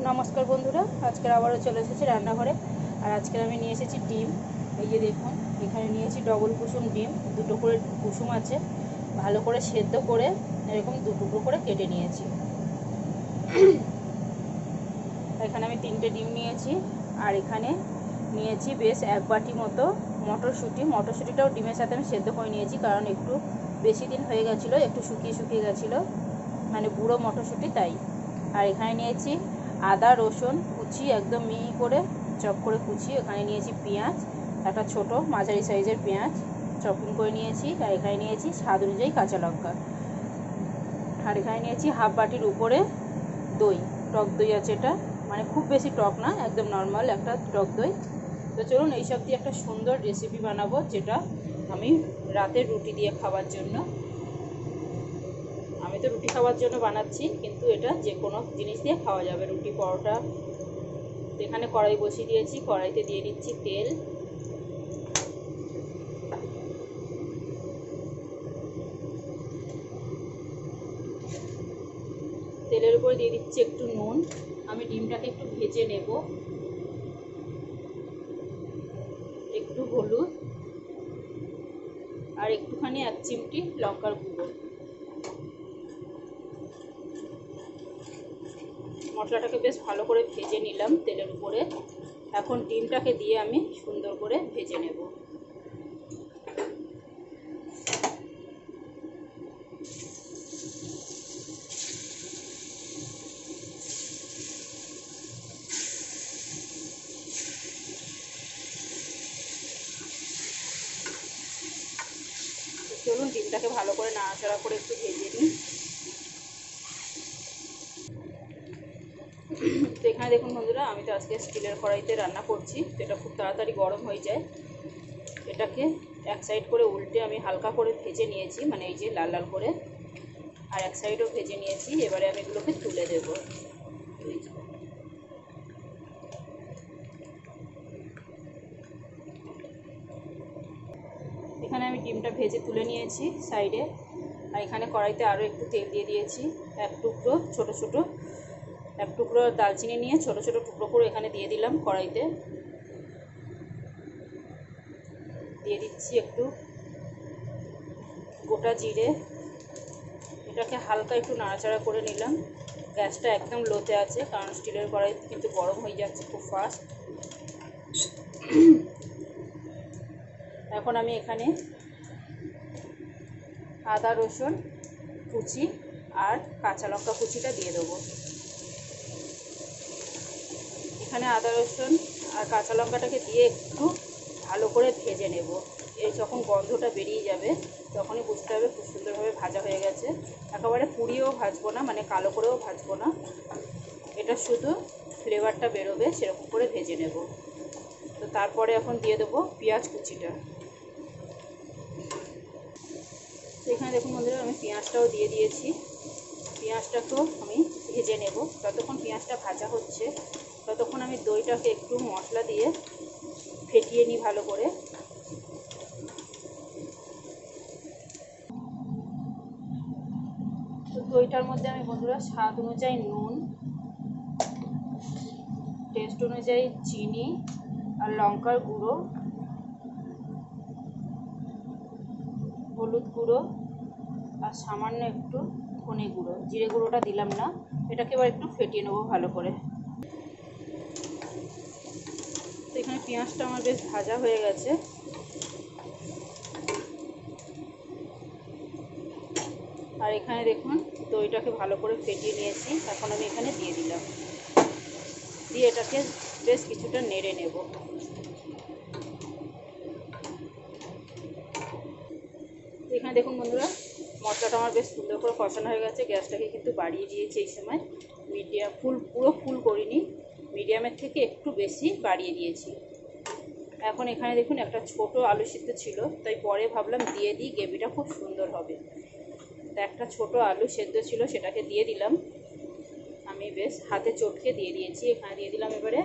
নমস্কার বন্ধুরা, আজকের আবারও চলে এসেছি রান্নাঘরে। আর আজকের আমি নিয়ে এসেছি ডিম। এই যে দেখুন, এখানে নিয়েছি ডবল কুসুম ডিম, দুটো করে কুসুম আছে, ভালো করে সেদ্ধ করে এরকম দু টুকরো করে কেটে নিয়েছি। এখানে আমি 3টে ডিম নিয়েছি। আর এখানে নিয়েছি বেশ 1 বাটি মতো মটরশুঁটিটাও ডিমের সাথে আমি সেদ্ধ করে নিয়েছি, কারণ একটু বেশি দিন হয়ে গেছিলো, একটু শুকিয়ে গেছিলো, মানে বুড়ো মটরশুঁটি তাই। আর এখানে নিয়েছি আদা রসুন কুচি, একদম মিহি করে চপ করে কুচি। এখানে নিয়েছি পেঁয়াজ, একটা ছোট মাঝারি সাইজের পেঁয়াজ চপিং করে নিয়েছি। আর এখানে নিয়েছি স্বাদ অনুযায়ী কাঁচা লঙ্কা। আর এখানে নিয়েছি হাফ বাটির উপরে দই, টক দই আছে, এটা মানে খুব বেশি টক না, একদম নর্মাল একটা টক দই। তো চলুন এইসব দিয়ে একটা সুন্দর রেসিপি বানাবো, যেটা আমি রাতের রুটি দিয়ে খাওয়ার জন্য। আমি তো রুটি খাওয়ার জন্য বানাচ্ছি, কিন্তু এটা যে কোনো জিনিস দিয়ে খাওয়া যাবে, রুটি পরোটা। এখানে কড়াই বসিয়ে দিয়েছি, কড়াইতে দিয়ে দিচ্ছি তেল। তেলের উপরে দিয়ে দিচ্ছি একটু নুন। আমি ডিমটাকে একটু ভেজে নেব। একটু হলুদ আর একটুখানি 1 চিমটি লঙ্কার গুঁড়ো। মশলাটাকে বেশ ভালো করে ভেজে নিলাম তেলের উপরে। এখন ডিমটাকে দিয়ে আমি সুন্দর করে ভেজে নেব। চলুন ডিমটাকে ভালো করে নাড়াচাড়া করে একটু ভেজে নিই। তো এখানে দেখুন বন্ধুরা, আমি তো আজকে স্টিলের কড়াইতে রান্না করছি, তো এটা খুব তাড়াতাড়ি গরম হয়ে যায়। এটাকে এক সাইড করে উল্টে আমি হালকা করে ভেজে নিয়েছি, মানে এই যে লাল লাল করে, আর এক সাইডও ভেজে নিয়েছি। এবারে আমি এগুলোকে তুলে দেব। এখানে আমি ডিমটা ভেজে তুলে নিয়েছি সাইডে। আর এখানে কড়াইতে আরও একটু তেল দিয়ে দিয়েছি। এক টুকরো দারচিনি নিয়ে ছোট ছোট টুকরো করে এখানে দিয়ে দিলাম কড়াইতে। দিয়ে দিচ্ছি একটু গোটা জিরে। এটাকে হালকা একটু নাড়াচাড়া করে নিলাম। গ্যাসটা একদম লোতে আছে, কারণ স্টিলের কড়াই কিন্তু গরম হয়ে যাচ্ছে খুব ফাস্ট। এখন আমি এখানে আদা রসুন কুচি আর কাঁচা লঙ্কা কুচিটা দিয়ে দেবো। এখানে আদা রসুন আর কাঁচা লঙ্কাটাকে দিয়ে একটু ভালো করে ভেজে নেব। এই যখন গন্ধটা বেরিয়ে যাবে, তখনই বুঝতে হবে খুব সুন্দরভাবে ভাজা হয়ে গেছে। একেবারে পুড়িয়েও ভাজবো না, মানে কালো করেও ভাজবো না, এটা শুধু ফ্লেভারটা বেরোবে সেরকম করে ভেজে নেব। তো তারপরে এখন দিয়ে দেবো পেঁয়াজ কুচিটা। তো এখানে দেখুন বন্ধুরা, আমি পেঁয়াজটাও দিয়ে দিয়েছি। পেঁয়াজটাকেও আমি ভেজে নেব। যতক্ষণ পেঁয়াজটা ভাজা হচ্ছে, ততক্ষণ আমি দইটাকে একটু মশলা দিয়ে ফেটিয়ে নিই ভালো করে। তো দইটার মধ্যে আমি বন্ধুরা স্বাদ অনুযায়ী নুন, টেস্ট অনুযায়ী চিনি আর লঙ্কার গুঁড়ো, হলুদ গুঁড়ো আর সামান্য একটু ধনে গুঁড়ো, জিরে গুঁড়োটা দিলাম না। এটাকে এবার একটু ফেটিয়ে নেবো ভালো করে। তো এখানে পেঁয়াজটা আমার বেশ ভাজা হয়ে গেছে। আর এখানে দেখুন দইটাকে ভালো করে ফেটিয়ে নিয়েছি। এখন আমি এখানে দিয়ে দিলাম, দিয়ে এটাকে বেশ কিছুটা নেড়ে নেব। এখানে দেখুন বন্ধুরা, মশলাটা আমার বেশ সুন্দর করে কষানো হয়ে গেছে। গ্যাসটাকে কিন্তু বাড়িয়ে দিয়েছি এই সময়, পুরো ফুল করিনি, মিডিয়ামের থেকে একটু বেশি বাড়িয়ে দিয়েছি। এখন এখানে দেখুন একটা ছোট আলু সিদ্ধ ছিল, তাই পরে ভাবলাম দিয়ে দিই, গ্রেভিটা খুব সুন্দর হবে। তা একটা ছোট আলু সেদ্ধ ছিল, সেটাকে দিয়ে দিলাম। আমি বেশ হাতে চটকে দিয়ে দিয়েছি। এখানে দিয়ে দিলাম এবারে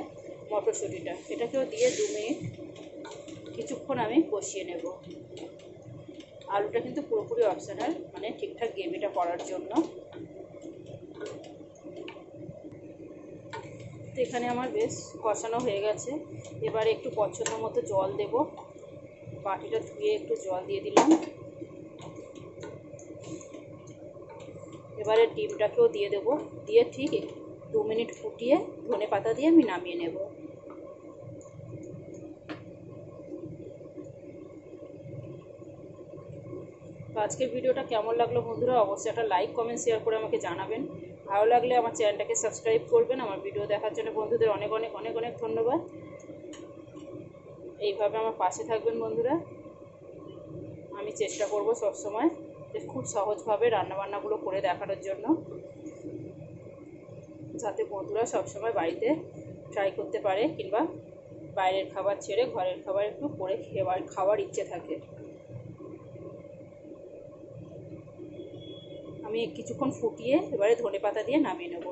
মটরশুঁটিটা। এটাকেও দিয়ে 2 মিনিট কিছুক্ষণ আমি কষিয়ে নেব। আলুটা কিন্তু পুরোপুরি অপশনাল, মানে ঠিকঠাক গ্রেভিটা করার জন্য। তো এখানে আমার বেশ কষানো হয়ে গেছে। এবারে একটু পছন্দ মতো জল দেব। বাটিটা ধুয়ে একটু জল দিয়ে দিলাম। এবারে ডিমটাকেও দিয়ে দেবো, দিয়ে ঠিক 2 মিনিট ফুটিয়ে ধনে পাতা দিয়ে আমি নামিয়ে নেব। তো আজকের ভিডিওটা কেমন লাগলো বন্ধুরা, অবশ্যই একটা লাইক কমেন্ট শেয়ার করে আমাকে জানাবেন। ভালো লাগলে আমার চ্যানেলটাকে সাবস্ক্রাইব করবেন। আমার ভিডিও দেখার জন্য বন্ধুদের অনেক অনেক অনেক অনেক ধন্যবাদ। এইভাবে আমার পাশে থাকবেন বন্ধুরা। আমি চেষ্টা করব সবসময় খুব সহজভাবে রান্নাবান্নাগুলো করে দেখানোর জন্য, যাতে বন্ধুরা সবসময় বাড়িতে ট্রাই করতে পারে কিংবা বাইরের খাবার ছেড়ে ঘরের খাবার একটু করে খাওয়ার ইচ্ছে থাকে। আমি কিছুক্ষণ ফুটিয়ে এবারে ধনে পাতা দিয়ে নামিয়ে নেব।